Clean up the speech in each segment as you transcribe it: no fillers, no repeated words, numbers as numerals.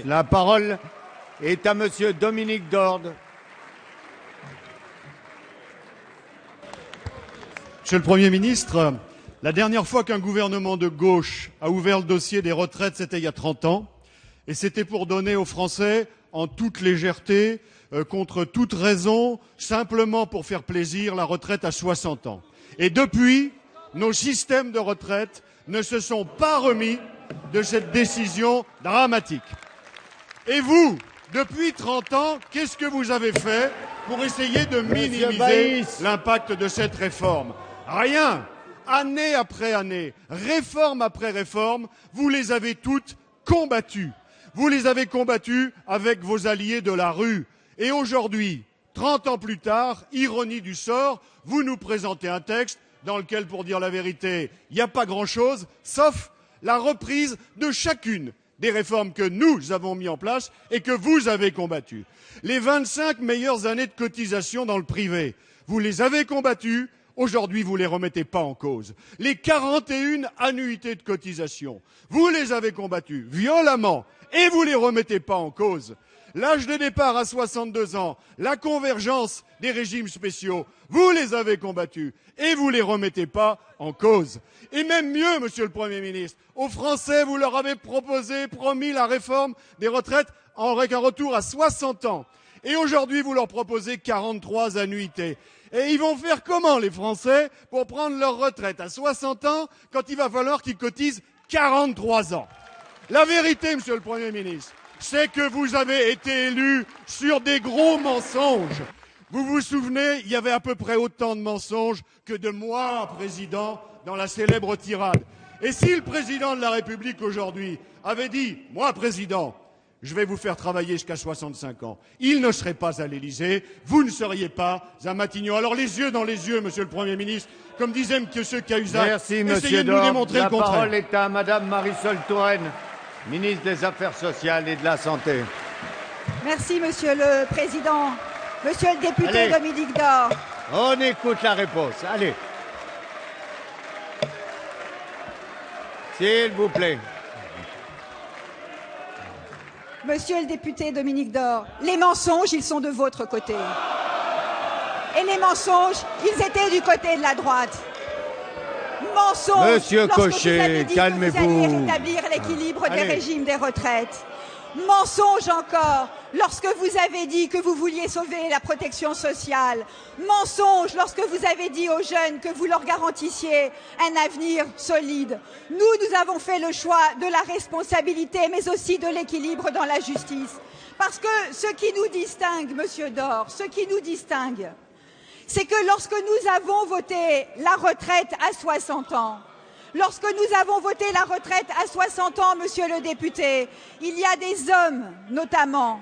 La parole est à Monsieur Dominique Dorde. Monsieur le Premier ministre, la dernière fois qu'un gouvernement de gauche a ouvert le dossier des retraites, c'était il y a 30 ans. Et c'était pour donner aux Français, en toute légèreté, contre toute raison, simplement pour faire plaisir, la retraite à 60 ans. Et depuis, nos systèmes de retraite ne se sont pas remis de cette décision dramatique. Et vous, depuis 30 ans, qu'est-ce que vous avez fait pour essayer de minimiser l'impact de cette réforme? Rien. Année après année, réforme après réforme, vous les avez toutes combattues. Vous les avez combattues avec vos alliés de la rue. Et aujourd'hui, 30 ans plus tard, ironie du sort, vous nous présentez un texte dans lequel, pour dire la vérité, il n'y a pas grand-chose, sauf la reprise de chacune des réformes que nous avons mises en place et que vous avez combattues. Les 25 meilleures années de cotisation dans le privé, vous les avez combattues. Aujourd'hui, vous ne les remettez pas en cause. Les 41 annuités de cotisation, vous les avez combattues violemment et vous ne les remettez pas en cause. L'âge de départ à 62 ans, la convergence des régimes spéciaux, vous les avez combattus et vous ne les remettez pas en cause. Et même mieux, Monsieur le Premier ministre, aux Français, vous leur avez promis la réforme des retraites avec un retour à 60 ans. Et aujourd'hui, vous leur proposez 43 annuités. Et ils vont faire comment, les Français, pour prendre leur retraite à 60 ans quand il va falloir qu'ils cotisent 43 ans? La vérité, Monsieur le Premier ministre, c'est que vous avez été élu sur des gros mensonges. Vous vous souvenez, il y avait à peu près autant de mensonges que de moi, président, dans la célèbre tirade. Et si le président de la République aujourd'hui avait dit « Moi, président, je vais vous faire travailler jusqu'à 65 ans », il ne serait pas à l'Élysée, vous ne seriez pas à Matignon. Alors les yeux dans les yeux, Monsieur le Premier ministre, comme disait M. Cahuzac, essayez de nous démontrer le contraire. La parole est à Madame Marisol Touraine, ministre des Affaires sociales et de la Santé. Merci, Monsieur le Président. Monsieur le député Dominique Dorde. On écoute la réponse. Allez. S'il vous plaît. Monsieur le député Dominique Dorde, les mensonges, ils sont de votre côté. Et les mensonges, ils étaient du côté de la droite. Mensonges, Monsieur Cochet, calmez-vous. Vous alliez rétablir l'équilibre des régimes des retraites. Mensonge encore lorsque vous avez dit que vous vouliez sauver la protection sociale. Mensonge lorsque vous avez dit aux jeunes que vous leur garantissiez un avenir solide. Nous avons fait le choix de la responsabilité, mais aussi de l'équilibre dans la justice. Parce que ce qui nous distingue, Monsieur Dorde, ce qui nous distingue, c'est que lorsque nous avons voté la retraite à 60 ans, lorsque nous avons voté la retraite à 60 ans, Monsieur le député, il y a des hommes, notamment,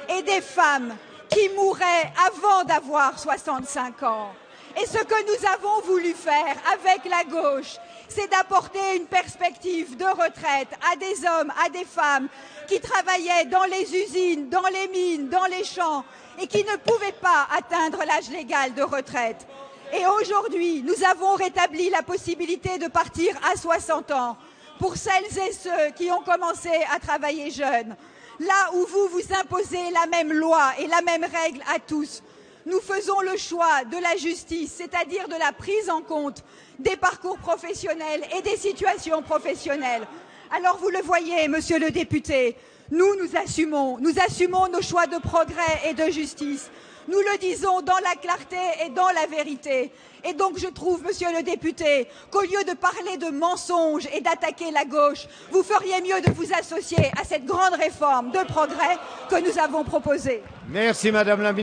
et des femmes qui mourraient avant d'avoir 65 ans. Et ce que nous avons voulu faire avec la gauche, c'est d'apporter une perspective de retraite à des hommes, à des femmes qui travaillaient dans les usines, dans les mines, dans les champs et qui ne pouvaient pas atteindre l'âge légal de retraite. Et aujourd'hui, nous avons rétabli la possibilité de partir à 60 ans pour celles et ceux qui ont commencé à travailler jeunes. Là où vous vous imposez la même loi et la même règle à tous, nous faisons le choix de la justice, c'est-à-dire de la prise en compte des parcours professionnels et des situations professionnelles. Alors vous le voyez, Monsieur le député, nous assumons nos choix de progrès et de justice. Nous le disons dans la clarté et dans la vérité. Et donc je trouve, Monsieur le député, qu'au lieu de parler de mensonges et d'attaquer la gauche, vous feriez mieux de vous associer à cette grande réforme de progrès que nous avons proposée. Merci Madame la ministre.